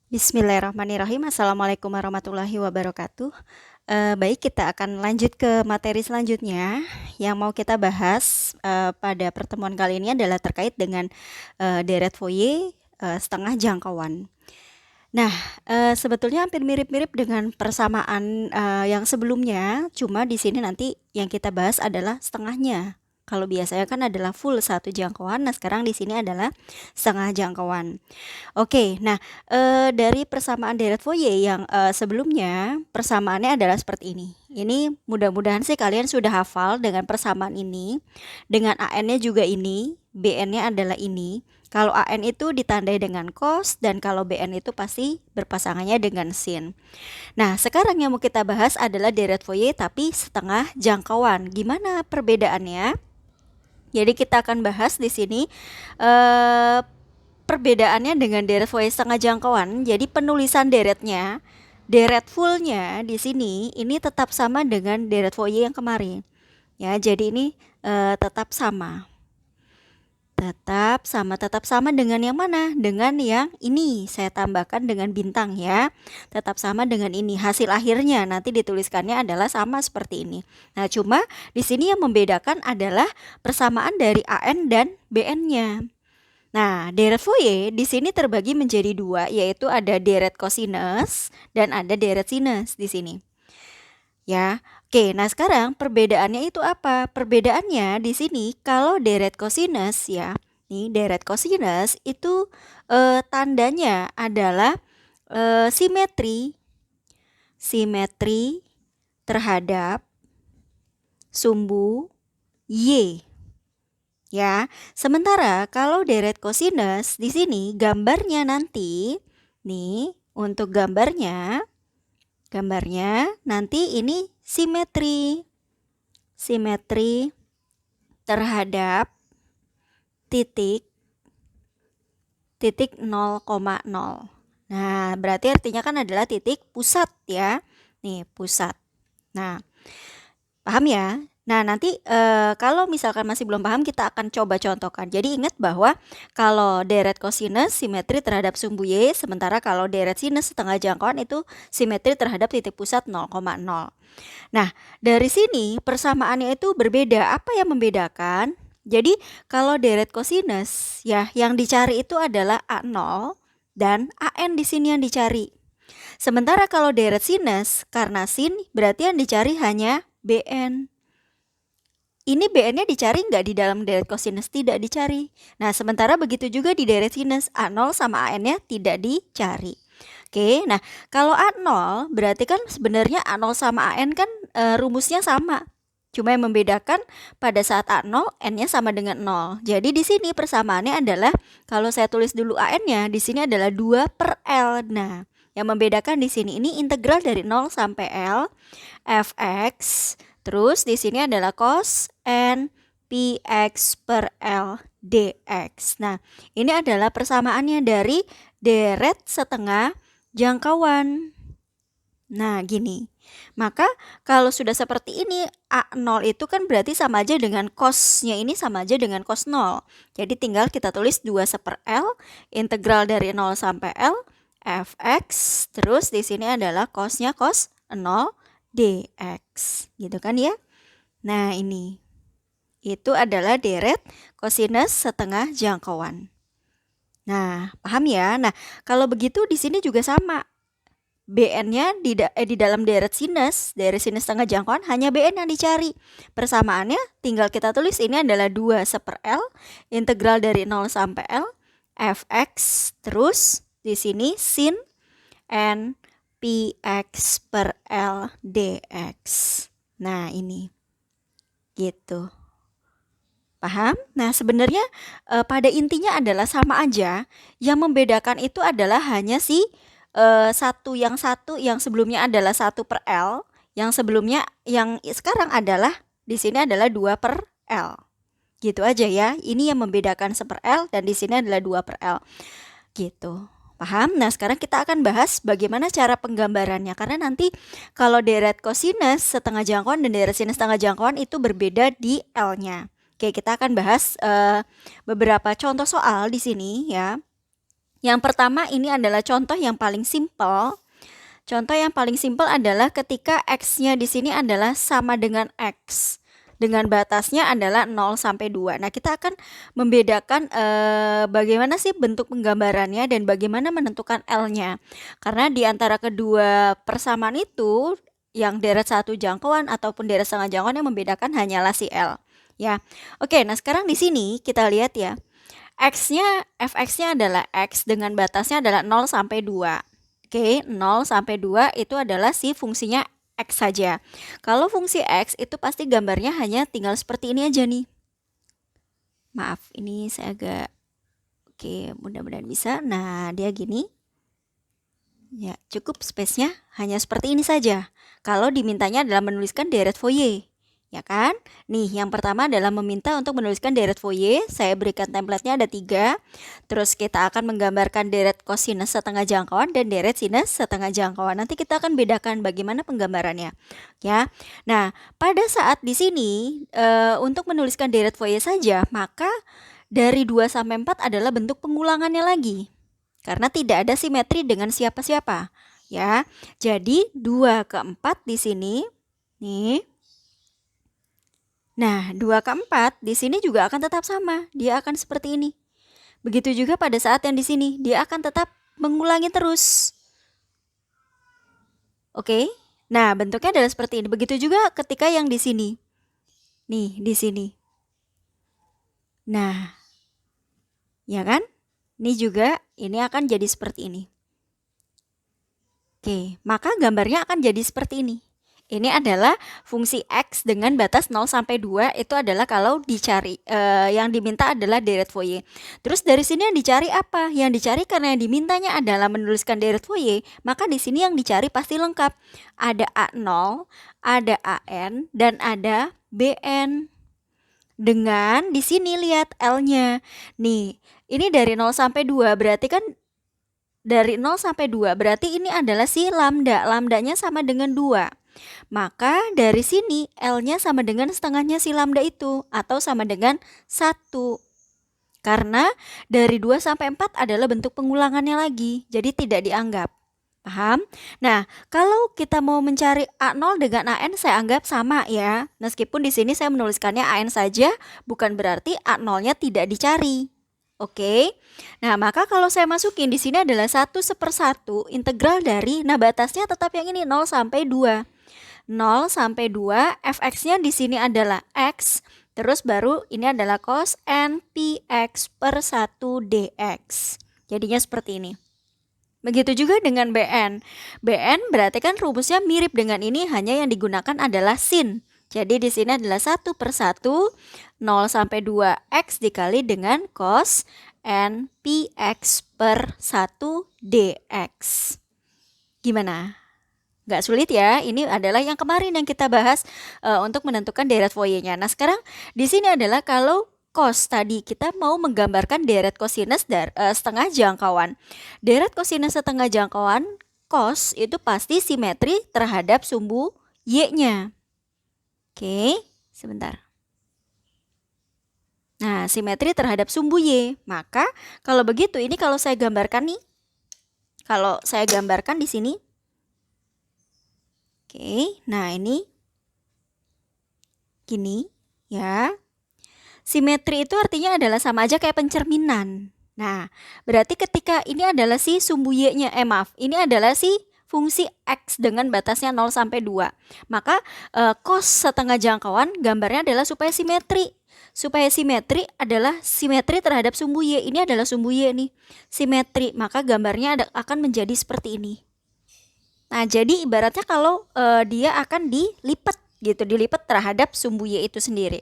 Bismillahirrahmanirrahim. Assalamualaikum warahmatullahi wabarakatuh. Baik, kita akan lanjut ke materi selanjutnya. Yang mau kita bahas pada pertemuan kali ini adalah terkait dengan deret Fourier setengah jangkauan. Nah, sebetulnya hampir mirip-mirip dengan persamaan yang sebelumnya, cuma di sini nanti yang kita bahas adalah setengahnya. Kalau biasanya kan adalah full satu jangkauan, nah sekarang di sini adalah setengah jangkauan. Oke, nah dari persamaan deret Fourier yang sebelumnya persamaannya adalah seperti ini. Ini mudah-mudahan sih kalian sudah hafal dengan persamaan ini. Dengan AN-nya juga ini, BN-nya adalah ini. Kalau AN itu ditandai dengan cos dan kalau BN itu pasti berpasangannya dengan sin. Nah, sekarang yang mau kita bahas adalah deret Fourier tapi setengah jangkauan. Gimana perbedaannya? Jadi kita akan bahas di sini eh perbedaannya dengan deret Fourier setengah jangkauan. Jadi penulisan deretnya, deret fullnya di sini ini tetap sama dengan deret Fourier yang kemarin. Ya, jadi ini tetap sama. Tetap sama dengan yang mana? Dengan yang ini. Saya tambahkan dengan bintang ya. Tetap sama dengan ini. Hasil akhirnya nanti dituliskannya adalah sama seperti ini. Nah, cuma di sini yang membedakan adalah persamaan dari AN dan BN-nya. Nah, deret Fourier di sini terbagi menjadi dua, yaitu ada deret kosinus dan ada deret sinus di sini. Ya, oke. Nah sekarang perbedaannya itu apa? Perbedaannya di sini kalau deret kosinus ya, nih deret kosinus itu tandanya adalah simetri, simetri terhadap sumbu y. Ya, sementara kalau deret kosinus di sini gambarnya nanti nih untuk gambarnya nanti ini simetri terhadap titik 0,0. Nah, berarti artinya kan adalah titik pusat ya. Nih, pusat. Nah, paham ya? Nah, nanti kalau misalkan masih belum paham, kita akan coba contohkan. Jadi ingat bahwa kalau deret kosinus simetri terhadap sumbu Y, sementara kalau deret sinus setengah jangkauan itu simetri terhadap titik pusat 0,0. Nah, dari sini persamaannya itu berbeda. Apa yang membedakan? Jadi kalau deret kosinus ya yang dicari itu adalah A0 dan AN di sini yang dicari. Sementara kalau deret sinus karena sin berarti yang dicari hanya BN. Ini BN-nya dicari nggak di dalam deret kosinus? Tidak dicari. Nah, sementara begitu juga di deret sinus, A0 sama AN-nya tidak dicari. Oke, nah kalau A0 berarti kan sebenarnya A0 sama AN kan rumusnya sama. Cuma yang membedakan pada saat A0, N-nya sama dengan 0. Jadi di sini persamaannya adalah, kalau saya tulis dulu AN-nya, di sini adalah 2 per L. Nah, yang membedakan di sini ini integral dari 0 sampai L, fx. Terus di sini adalah cos n px per L dx. Nah, ini adalah persamaannya dari deret setengah jangkauan. Nah, gini. Maka kalau sudah seperti ini, A0 itu kan berarti sama aja dengan cosnya ini sama aja dengan cos 0. Jadi tinggal kita tulis 2 per L, integral dari 0 sampai L, fx. Terus di sini adalah cosnya cos 0 dx. Gitu kan ya? Nah, ini. Itu adalah deret kosinus setengah jangkauan. Nah, paham ya? Nah, kalau begitu di sini juga sama. BN-nya di dalam deret sinus setengah jangkauan hanya BN yang dicari. Persamaannya tinggal kita tulis ini adalah 2 per L, integral dari 0 sampai L, fx. Terus di sini sin n px per L dx. Nah, ini. Gitu. Paham? Nah, sebenarnya pada intinya adalah sama aja. Yang membedakan itu adalah hanya satu yang sebelumnya adalah 1 per L, yang sebelumnya yang sekarang adalah di sini adalah 2 per L. Gitu aja ya. Ini yang membedakan 1 per L dan di sini adalah 2 per L. Gitu. Paham? Nah, sekarang kita akan bahas bagaimana cara penggambarannya, karena nanti kalau deret kosinus setengah jangkauan dan deret sinus setengah jangkauan itu berbeda di L-nya. Oke, kita akan bahas beberapa contoh soal di sini ya. Yang pertama ini adalah contoh yang paling simpel. Contoh yang paling simpel adalah ketika X-nya di sini adalah sama dengan X. Dengan batasnya adalah 0 sampai 2. Nah, kita akan membedakan bagaimana sih bentuk penggambarannya dan bagaimana menentukan L-nya. Karena di antara kedua persamaan itu, yang deret satu jangkauan ataupun deret setengah jangkauan, yang membedakan hanyalah si L. Ya, oke. Nah, sekarang di sini kita lihat ya. X-nya, fx-nya adalah X dengan batasnya adalah 0 sampai 2. Oke, 0 sampai 2 itu adalah si fungsinya X saja. Kalau fungsi X itu pasti gambarnya hanya tinggal seperti ini aja nih. Maaf, ini saya agak... Oke, mudah-mudahan bisa. Nah, dia gini. Ya, cukup space-nya hanya seperti ini saja. Kalau dimintanya adalah menuliskan deret Fourier. Ya kan? Nih, yang pertama adalah meminta untuk menuliskan deret Fourier. Saya berikan template-nya ada 3. Terus kita akan menggambarkan deret cosinus setengah jangkauan dan deret sinus setengah jangkauan. Nanti kita akan bedakan bagaimana penggambarannya. Ya. Nah, pada saat di sini untuk menuliskan deret Fourier saja, maka dari 2 sampai 4 adalah bentuk pengulangannya lagi. Karena tidak ada simetri dengan siapa-siapa. Ya. Jadi 2 ke 4 di sini nih. Nah, 2 ke 4 di sini juga akan tetap sama. Dia akan seperti ini. Begitu juga pada saat yang di sini. Dia akan tetap mengulangi terus. Oke? Nah, bentuknya adalah seperti ini. Begitu juga ketika yang di sini. Nih, di sini. Nah, ya kan? Ini juga, ini akan jadi seperti ini. Oke, maka gambarnya akan jadi seperti ini. Ini adalah fungsi X dengan batas 0 sampai 2, itu adalah kalau dicari, yang diminta adalah deret Fourier. Terus dari sini yang dicari apa? Yang dicari karena yang dimintanya adalah menuliskan deret Fourier, maka di sini yang dicari pasti lengkap. Ada A0, ada AN, dan ada BN. Dengan di sini lihat L-nya. Nih, ini dari 0 sampai 2, berarti kan dari 0 sampai 2, berarti ini adalah si lambda. Lambdanya sama dengan 2. Maka dari sini L-nya sama dengan setengahnya si lambda itu, atau sama dengan 1. Karena dari 2 sampai 4 adalah bentuk pengulangannya lagi, jadi tidak dianggap. Paham? Nah, kalau kita mau mencari A0 dengan AN, saya anggap sama ya. Meskipun di sini saya menuliskannya AN saja, bukan berarti A0-nya tidak dicari. Oke. Nah, maka kalau saya masukin di sini adalah 1/1 integral dari, nah batasnya tetap yang ini 0 sampai 2. 0 sampai 2, fx-nya di sini adalah x, terus baru ini adalah cos n px per 1 dx. Jadinya seperti ini. Begitu juga dengan bn. Bn berarti kan rumusnya mirip dengan ini, hanya yang digunakan adalah sin. Jadi di sini adalah 1/1, 0 sampai 2 x dikali dengan cos n px per 1 dx. Gimana? Nggak sulit ya, ini adalah yang kemarin yang kita bahas untuk menentukan deret Fourier-nya. Nah, sekarang di sini adalah kalau cos tadi kita mau menggambarkan deret cosinus setengah jangkauan. Deret cosinus setengah jangkauan cos itu pasti simetri terhadap sumbu y-nya. Oke, sebentar. Nah, simetri terhadap sumbu y. Maka kalau begitu, ini kalau saya gambarkan nih, kalau saya gambarkan di sini. Oke, nah ini gini ya. Simetri itu artinya adalah sama aja kayak pencerminan. Nah, berarti ketika ini adalah si sumbu y-nya, ini adalah si fungsi x dengan batasnya 0 sampai 2. Maka cos setengah jangkauan gambarnya adalah supaya simetri. Supaya simetri adalah simetri terhadap sumbu y. Ini adalah sumbu y nih. Simetri, maka gambarnya akan menjadi seperti ini. Nah, jadi ibaratnya kalau dia akan dilipat gitu, dilipat terhadap sumbu y itu sendiri.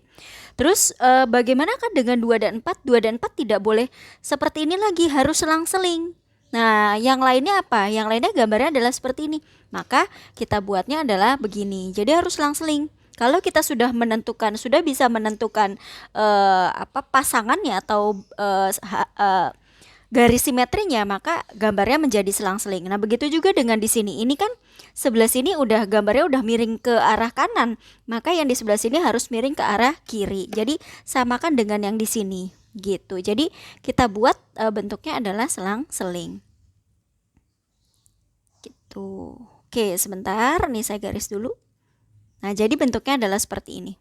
Terus bagaimanakah dengan 2 dan 4? 2 dan 4 tidak boleh seperti ini lagi, harus selang-seling. Nah, yang lainnya apa? Yang lainnya gambarnya adalah seperti ini. Maka kita buatnya adalah begini. Jadi harus selang-seling. Kalau kita sudah menentukan, sudah bisa menentukan pasangannya atau garis simetrinya, maka gambarnya menjadi selang-seling. Nah, begitu juga dengan di sini. Ini kan sebelah sini udah gambarnya udah miring ke arah kanan, maka yang di sebelah sini harus miring ke arah kiri. Jadi samakan dengan yang di sini. gitu. Jadi kita buat bentuknya adalah selang-seling gitu. Oke, sebentar nih saya garis dulu. Nah, jadi bentuknya adalah seperti ini.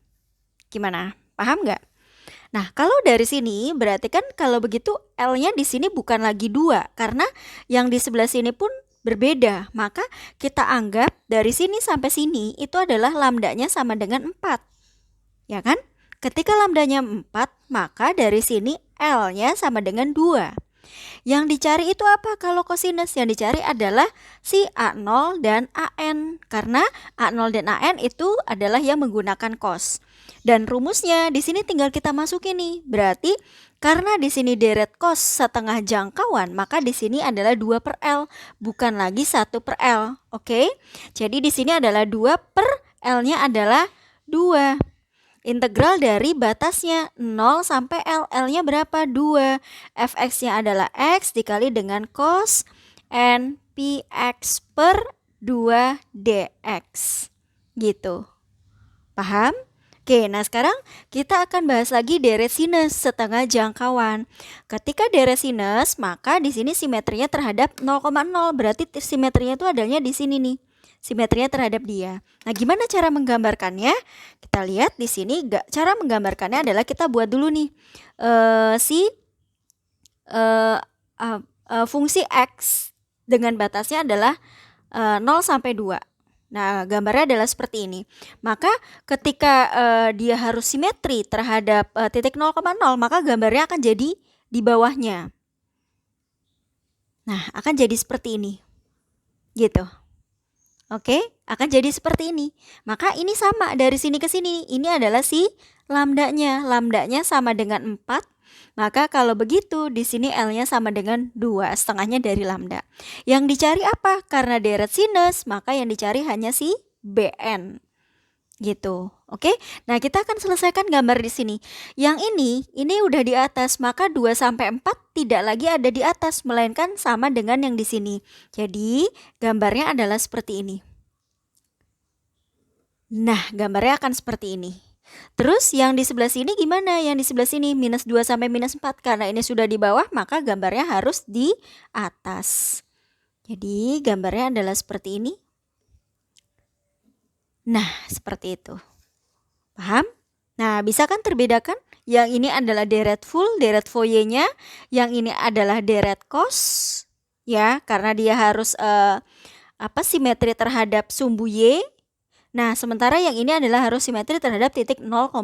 Gimana? Paham nggak? Nah, kalau dari sini berarti kan kalau begitu L-nya di sini bukan lagi 2 karena yang di sebelah sini pun berbeda. Maka kita anggap dari sini sampai sini itu adalah lambdanya sama dengan 4. Ya kan? Ketika lambdanya 4, maka dari sini L-nya sama dengan 2. Yang dicari itu apa kalau kosinus? Yang dicari adalah si A0 dan AN. Karena A0 dan AN itu adalah yang menggunakan cos. Dan rumusnya di sini tinggal kita masukin nih. Berarti karena di sini deret cos setengah jangkauan, maka di sini adalah 2 per L, bukan lagi 1 per L. Oke? Jadi di sini adalah 2 per L-nya adalah 2. Integral dari batasnya 0 sampai L. L-nya berapa? 2. Fx-nya adalah X dikali dengan cos N Px per 2 dx. Gitu. Paham? Oke, nah sekarang kita akan bahas lagi deret sinus setengah jangkauan. Ketika deret sinus, maka di sini simetrinya terhadap 0,0. Berarti simetrinya itu adanya di sini nih. Simetrinya terhadap dia. Nah, gimana cara menggambarkannya? Kita lihat di sini. Cara menggambarkannya adalah kita buat dulu nih fungsi x dengan batasnya adalah 0 sampai 2. Nah, gambarnya adalah seperti ini. Maka ketika dia harus simetri terhadap titik 0,0, maka gambarnya akan jadi di bawahnya. Nah, akan jadi seperti ini. Gitu. Oke, akan jadi seperti ini. Maka ini sama dari sini ke sini. Ini adalah si lambdanya. Lambdanya sama dengan 4. Maka kalau begitu di sini L-nya sama dengan 2, setengahnya dari lambda. Yang dicari apa? Karena deret sinus, maka yang dicari hanya si BN. Gitu. Oke. Nah, kita akan selesaikan gambar di sini. Yang ini udah di atas, maka 2 sampai 4 tidak lagi ada di atas, melainkan sama dengan yang di sini. Jadi, gambarnya adalah seperti ini. Nah, gambarnya akan seperti ini. Terus yang di sebelah sini gimana? Yang di sebelah sini minus 2 sampai minus 4. Karena ini sudah di bawah, maka gambarnya harus di atas. Jadi, gambarnya adalah seperti ini. Nah, seperti itu. Paham? Nah, bisa kan terbedakan? Yang ini adalah deret full, deret Fourier-nya. Yang ini adalah deret cos. Ya, karena dia harus simetri terhadap sumbu Y. Nah, sementara yang ini adalah harus simetri terhadap titik 0,0.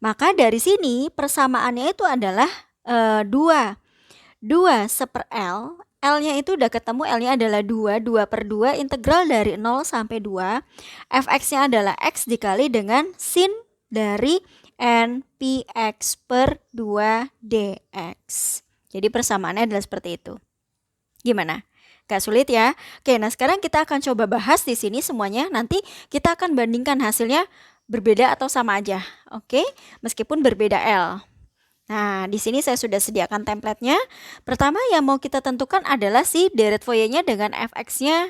Maka dari sini persamaannya itu adalah 2. 2 seper L. L-nya itu udah ketemu, L-nya adalah 2. 2 per 2 integral dari 0 sampai 2. Fx-nya adalah X dikali dengan sin dari N Px per 2 dx. Jadi persamaannya adalah seperti itu. Gimana? Gak sulit ya? Oke, nah sekarang kita akan coba bahas di sini semuanya. Nanti kita akan bandingkan hasilnya berbeda atau sama aja. Oke, meskipun berbeda L. Nah, di sini saya sudah sediakan template-nya. Pertama yang mau kita tentukan adalah si deret Fourier-nya dengan fx-nya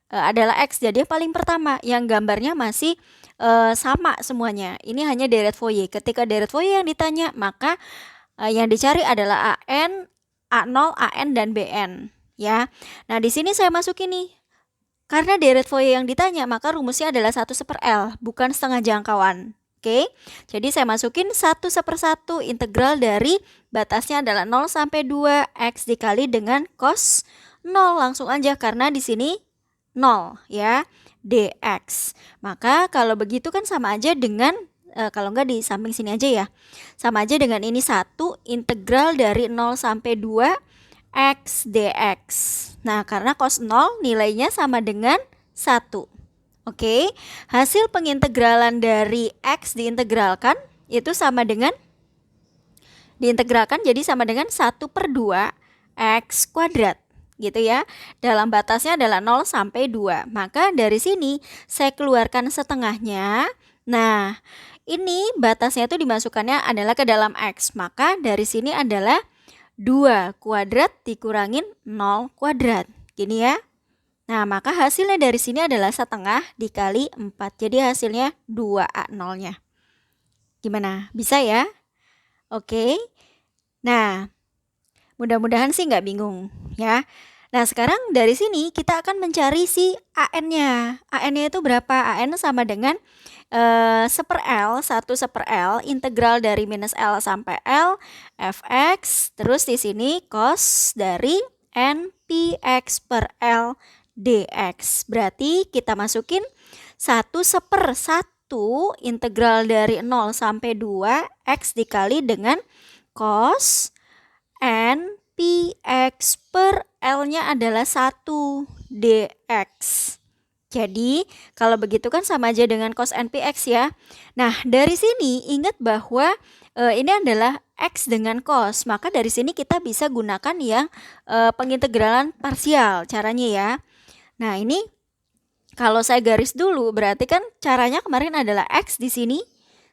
adalah x. Jadi yang paling pertama yang gambarnya masih sama semuanya. Ini hanya deret Fourier. Ketika deret Fourier yang ditanya, maka yang dicari adalah AN, A0, AN dan BN, ya. Nah, di sini saya masukin nih. Karena deret Fourier yang ditanya, maka rumusnya adalah 1 seper L, bukan setengah jangkauan. Oke, jadi saya masukin 1 seper 1 integral dari batasnya adalah 0 sampai 2 X dikali dengan cos 0. Langsung aja karena di sini 0 ya, dx. Maka kalau begitu kan sama aja dengan, kalau enggak di samping sini aja ya. Sama aja dengan ini 1 integral dari 0 sampai 2 X dx. Nah, karena cos 0 nilainya sama dengan 1. Oke, hasil pengintegralan dari X diintegralkan itu sama dengan diintegralkan jadi sama dengan 1 per 2 X kuadrat gitu ya. Dalam batasnya adalah 0 sampai 2. Maka dari sini saya keluarkan setengahnya. Nah, ini batasnya itu dimasukkannya adalah ke dalam X. Maka dari sini adalah 2 kuadrat dikurangin 0 kuadrat. Gini ya. Nah, maka hasilnya dari sini adalah setengah dikali 4. Jadi hasilnya 2A0-nya. Gimana? Bisa ya? Oke. Nah, mudah-mudahan sih nggak bingung ya. Nah, sekarang dari sini kita akan mencari si AN-nya. AN-nya itu berapa? AN sama dengan 1/L, 1/L, integral dari minus L sampai L, fx, terus di sini cos dari npx per L dx. Berarti kita masukin 1/1 integral dari 0 sampai 2 x dikali dengan cos npx per L-nya adalah 1 dx. Jadi kalau begitu kan sama aja dengan cos npx ya. Nah, dari sini ingat bahwa ini adalah x dengan cos. Maka dari sini kita bisa gunakan yang pengintegralan parsial caranya ya. Nah, ini kalau saya garis dulu berarti kan caranya kemarin adalah x di sini.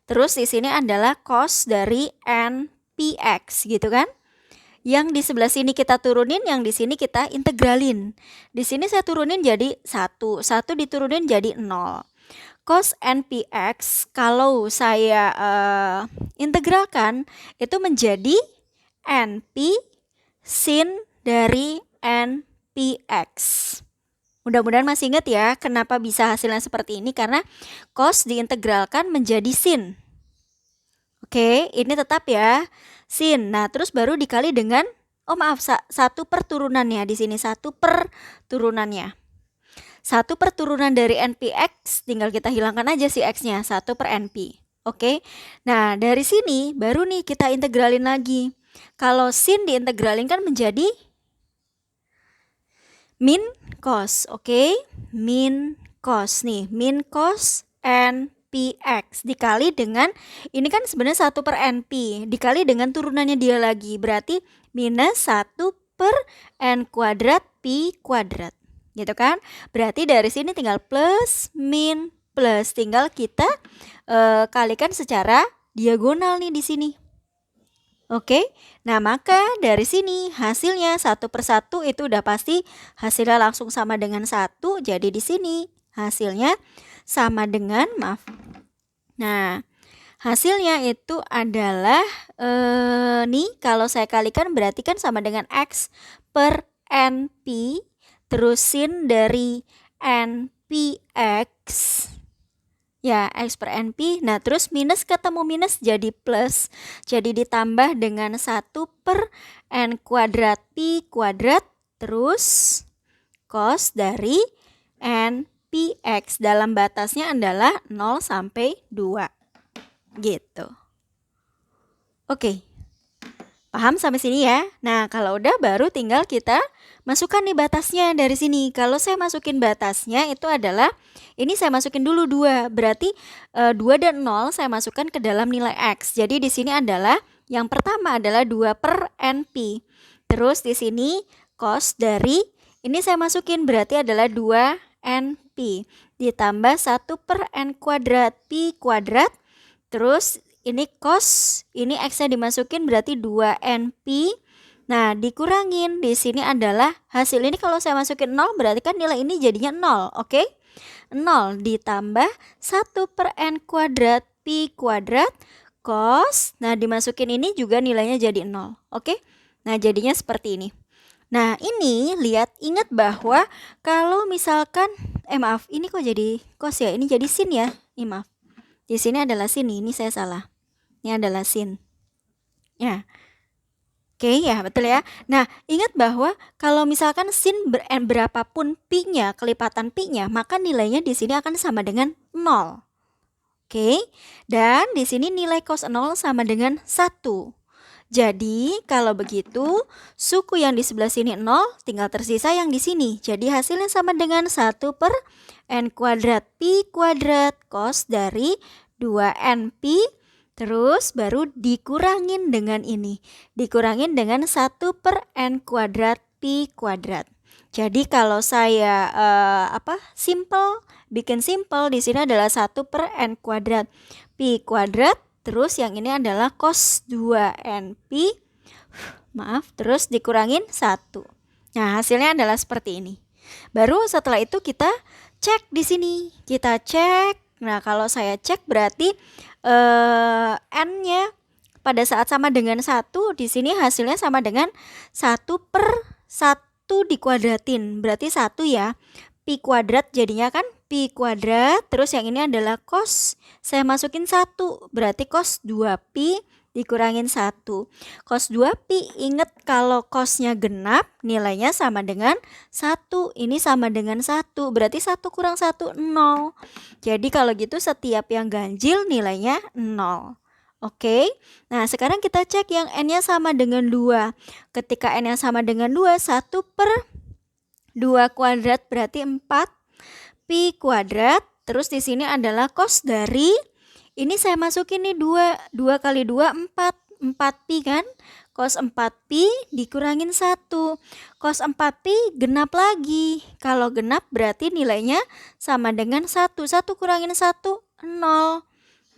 Terus di sini adalah cos dari npx gitu kan. Yang di sebelah sini kita turunin, yang di sini kita integralin. Di sini saya turunin jadi 1, 1 diturunin jadi 0. Cos npx kalau saya integralkan itu menjadi np sin dari npx. Mudah-mudahan masih ingat ya kenapa bisa hasilnya seperti ini, karena cos diintegralkan menjadi sin. Oke, ini tetap ya sin. Nah, terus baru dikali dengan satu per turunannya di sini, 1 per turunannya. 1 per turunan dari npx tinggal kita hilangkan aja si x-nya, 1 per np. Oke. Nah, dari sini baru nih kita integralin lagi. Kalau sin diintegralin kan menjadi min cos. Oke, min cos nih, min cos npx dikali dengan, ini kan sebenarnya 1 per np dikali dengan turunannya dia lagi, berarti minus 1 per n kuadrat pi kuadrat gitu kan. Berarti dari sini tinggal plus min plus, tinggal kita kalikan secara diagonal nih di sini. Oke, nah maka dari sini hasilnya 1/1 itu udah pasti hasilnya langsung sama dengan 1. Jadi di sini hasilnya sama dengan, nah hasilnya itu adalah nih kalau saya kalikan berarti kan sama dengan x per np terus sin dari npx ya, x per np. Nah, terus minus ketemu minus jadi plus. Jadi ditambah dengan 1 per n kuadrat pi kuadrat terus cos dari npx dalam batasnya adalah 0 sampai 2. Gitu. Oke. Paham sampai sini ya? Nah, kalau udah baru tinggal kita masukkan nih batasnya dari sini. Kalau saya masukin batasnya itu adalah, ini saya masukin dulu 2. Berarti 2 dan 0 saya masukkan ke dalam nilai x. Jadi di sini adalah yang pertama adalah 2 per np. Terus di sini cos dari, ini saya masukin berarti adalah 2 np ditambah 1 per n kuadrat pi kuadrat. Terus ini cos, ini x-nya dimasukin berarti 2 np. Nah, dikurangin di sini adalah hasil ini kalau saya masukin 0 berarti kan nilai ini jadinya 0, oke? 0 ditambah 1 per n kuadrat pi kuadrat cos. Nah, dimasukin ini juga nilainya jadi 0, oke? Nah, jadinya seperti ini. Nah, ini lihat, ingat bahwa kalau misalkan maaf, ini kok jadi cos ya? Ini jadi sin ya? Maaf. Di sini adalah sin, ini saya salah. Ini adalah sin. Ya. Oke, ya betul ya. Nah, ingat bahwa kalau misalkan sin berapapun pi-nya, kelipatan pi-nya, maka nilainya di sini akan sama dengan 0. Oke. Dan di sini nilai cos 0 sama dengan 1. Jadi, kalau begitu, suku yang di sebelah sini 0, tinggal tersisa yang di sini. Jadi, hasilnya sama dengan 1 per n kuadrat pi kuadrat cos dari 2np, terus baru dikurangin dengan ini. Dikurangin dengan 1 per n kuadrat pi kuadrat. Jadi, kalau saya bikin simple, di sini adalah 1 per n kuadrat pi kuadrat. Terus yang ini adalah cos 2np, terus dikurangin 1. Nah, hasilnya adalah seperti ini. Baru setelah itu kita cek di sini. Kita cek. Nah, kalau saya cek berarti n-nya pada saat sama dengan 1, di sini hasilnya sama dengan 1/1 dikuadratin. Berarti 1 ya. Pi kuadrat jadinya kan pi kuadrat. Terus yang ini adalah cos. Saya masukin 1. Berarti cos 2pi dikurangin 1. Cos 2pi, ingat kalau cosnya genap nilainya sama dengan 1. Ini sama dengan 1. Berarti 1 kurang 1, 0. Jadi kalau gitu setiap yang ganjil nilainya 0. Oke. Nah, sekarang kita cek yang n-nya sama dengan 2. Ketika n-nya sama dengan 2, 1/2 kuadrat berarti 4 pi kuadrat. Terus di sini adalah cos dari, ini saya masukin nih 2. 2 kali 2, 4. 4 pi kan? Cos 4 pi dikurangin 1. Cos 4 pi genap lagi. Kalau genap berarti nilainya sama dengan 1. 1 kurangin 1, 0.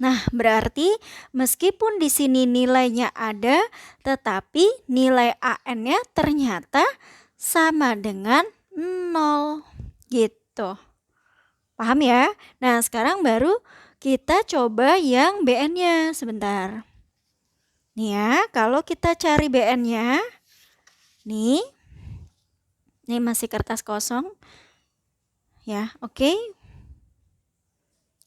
Nah, berarti meskipun di sini nilainya ada, tetapi nilai AN-nya ternyata sama dengan 0. Gitu. Paham ya? Nah, sekarang baru kita coba yang BN-nya. Sebentar. Nih ya, kalau kita cari BN-nya, nih. Ini masih kertas kosong. Ya, oke.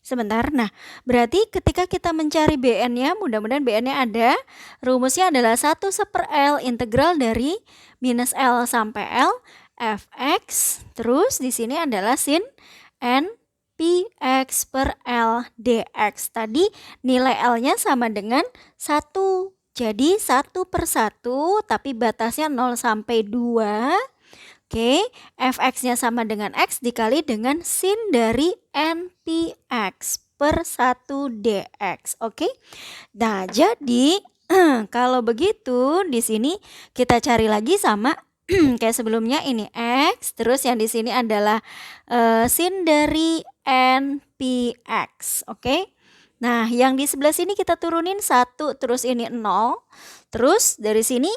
Sebentar. Nah, berarti ketika kita mencari BN-nya, mudah-mudahan BN-nya ada. Rumusnya adalah 1/L integral dari minus L sampai L fx. Terus di sini adalah sin n px per L dx. Tadi nilai L-nya sama dengan 1. Jadi 1/1, tapi batasnya 0 sampai 2. Oke, fx-nya sama dengan x dikali dengan sin dari npx per 1 dx. Oke. Nah, jadi kalau begitu di sini kita cari lagi sama kayak sebelumnya, ini x, terus yang di sini adalah sin dari npx. Oke. Nah, yang di sebelah sini kita turunin 1, terus ini 0. Terus dari sini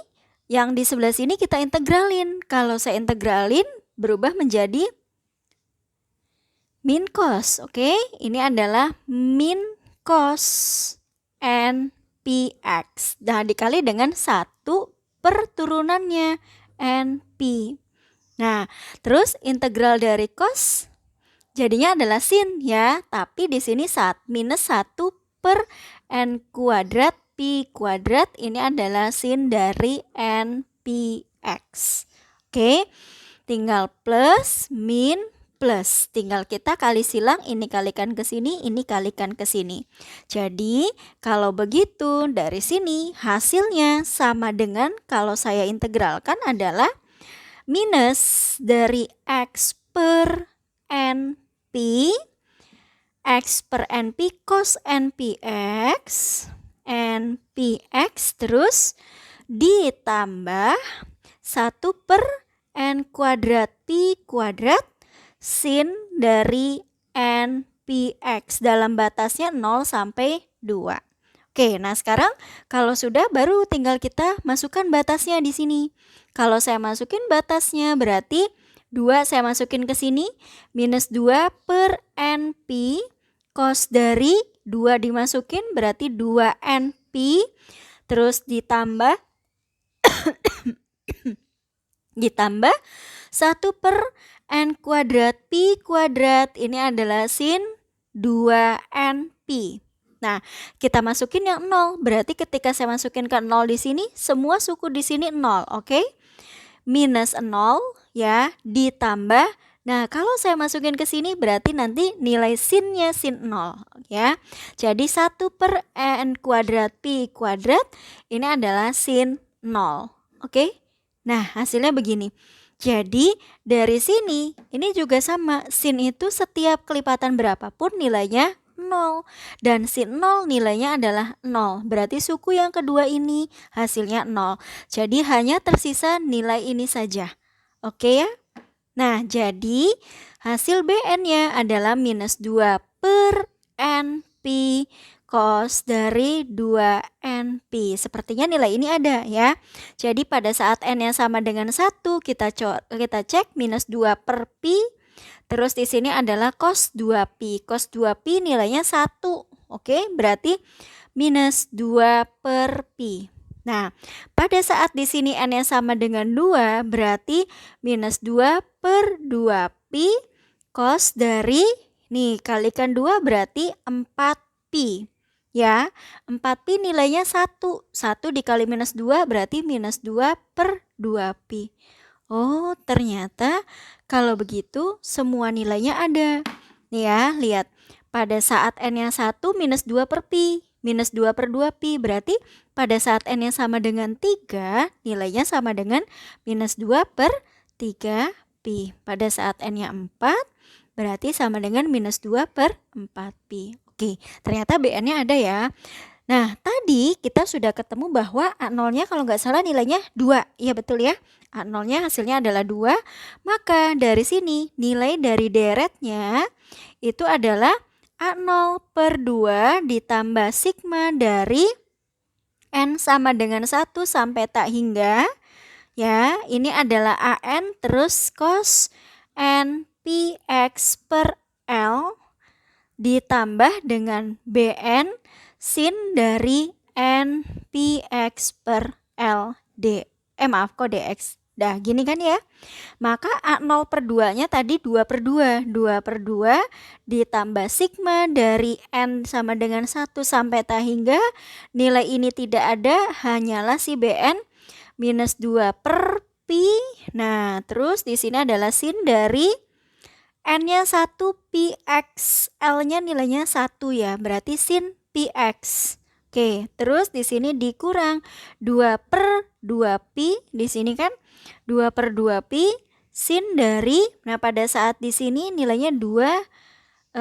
yang di sebelah sini kita integralin. Kalau saya integralin berubah menjadi min cos. Oke, ini adalah min cos npx. Nah, dikali dengan 1 per turunannya np. Nah, terus integral dari cos jadinya adalah sin ya, tapi di sini minus 1 per n kuadrat pi kuadrat, ini adalah sin dari npx. Oke, tinggal plus min plus, tinggal kita kali silang, ini kalikan ke sini, ini kalikan ke sini. Jadi kalau begitu dari sini hasilnya sama dengan, kalau saya integralkan adalah minus dari x per np, x per np cos npx, npx terus ditambah 1 per n kuadrat pi kuadrat sin dari npx dalam batasnya 0 sampai 2. Oke, nah sekarang kalau sudah baru tinggal kita masukkan batasnya di sini. Kalau saya masukin batasnya berarti 2 saya masukin ke sini, minus 2 per np cos dari 2 dimasukin berarti 2np, terus ditambah 1 per n kuadrat pi kuadrat, ini adalah sin 2np. Nah, kita masukin yang 0, berarti ketika saya masukin ke 0 di sini, semua suku di sini 0, oke? Minus 0 ya, ditambah. Nah, kalau saya masukin ke sini berarti nanti nilai sinnya sin 0 ya. Jadi 1 per n kuadrat pi kuadrat, ini adalah sin 0. Oke? Nah, hasilnya begini. Jadi dari sini ini juga sama, sin itu setiap kelipatan berapapun nilainya 0, dan sin 0 nilainya adalah 0. Berarti suku yang kedua ini hasilnya 0. Jadi hanya tersisa nilai ini saja. Oke ya? Nah, jadi hasil BN-nya adalah minus 2 per NP cos dari 2NP. Sepertinya nilai ini ada ya. Jadi pada saat N-nya sama dengan 1, kita cek minus 2 per Pi. Terus di sini adalah cos 2Pi. Cos 2Pi nilainya 1. Oke, berarti minus 2 per pi. Nah, pada saat di sini n-nya sama dengan 2, berarti minus 2 per 2 pi cos dari, nih kalikan 2 berarti 4 pi. Ya, 4 pi nilainya 1. 1 dikali minus 2 berarti minus 2 per 2 pi. Oh, ternyata kalau begitu semua nilainya ada. Nih ya, lihat. Pada saat n-nya 1 minus 2 per pi. Minus 2 per 2 pi. Berarti pada saat n-nya sama dengan 3, nilainya sama dengan minus 2 per 3 pi. Pada saat n-nya 4, berarti sama dengan minus 2 per 4 pi. Oke, ternyata Bn-nya ada ya. Nah, tadi kita sudah ketemu bahwa A0-nya kalau nggak salah nilainya 2. Iya betul ya. A0-nya hasilnya adalah 2. Maka dari sini nilai dari deretnya itu adalah A0 per 2 ditambah sigma dari N sama dengan 1 sampai tak hingga. Ya, ini adalah AN terus cos N Px per L ditambah dengan Bn sin dari N Px per L kok dx. Dah gini kan ya. Maka A0 per 2 nya tadi 2 per 2. 2 per 2 ditambah sigma dari N sama dengan 1 sampai tak hingga. Nilai ini tidak ada, hanyalah si Bn minus 2 per pi. Nah, terus di sini adalah sin dari N-nya 1 Px, L-nya nilainya 1 ya, berarti sin Px. Oke, terus di sini dikurang 2 per 2 pi, di sini kan 2 per 2 pi sin dari, nah pada saat di sini nilainya 2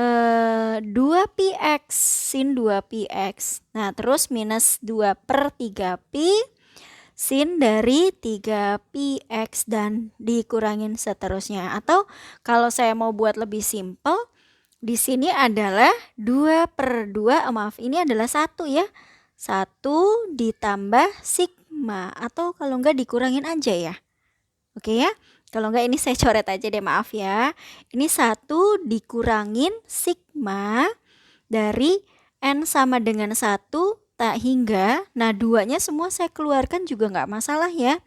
px, sin 2 px. Nah, terus minus 2 per 3 pi sin dari 3 px dan dikurangin seterusnya. Atau kalau saya mau buat lebih simpel, di sini adalah 2 per 2, ini adalah 1 ya. 1 ditambah sigma, atau kalau enggak dikurangin aja ya. Oke ya, kalau enggak ini saya coret aja deh, maaf ya. Ini 1 dikurangin sigma dari N sama dengan 1 tak hingga. Nah, 2-nya semua saya keluarkan juga nggak masalah ya.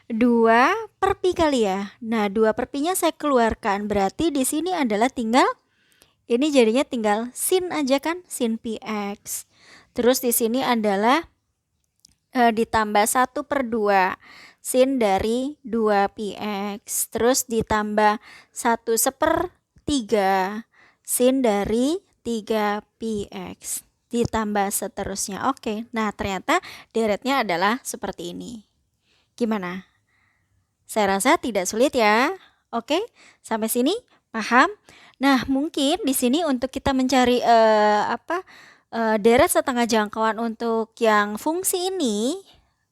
2 per pi kali ya. Nah, 2 per pi-nya saya keluarkan. Berarti di sini adalah tinggal, ini jadinya tinggal sin aja kan, sin px. Terus di sini adalah ditambah 1 per 2 sin dari 2 px. Terus ditambah 1/3 sin dari 3 px. Ditambah seterusnya. Oke, nah ternyata deretnya adalah seperti ini. Gimana? Saya rasa tidak sulit ya. Oke, sampai sini paham? Nah, mungkin di sini untuk kita mencari deret setengah jangkauan untuk yang fungsi ini,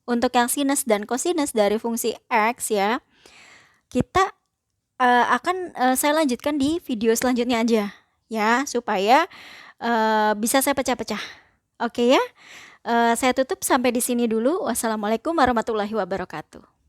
untuk yang sinus dan kosinus dari fungsi x ya, kita akan saya lanjutkan di video selanjutnya aja ya, supaya bisa saya pecah-pecah. Oke ya, saya tutup sampai di sini dulu. Wassalamualaikum warahmatullahi wabarakatuh.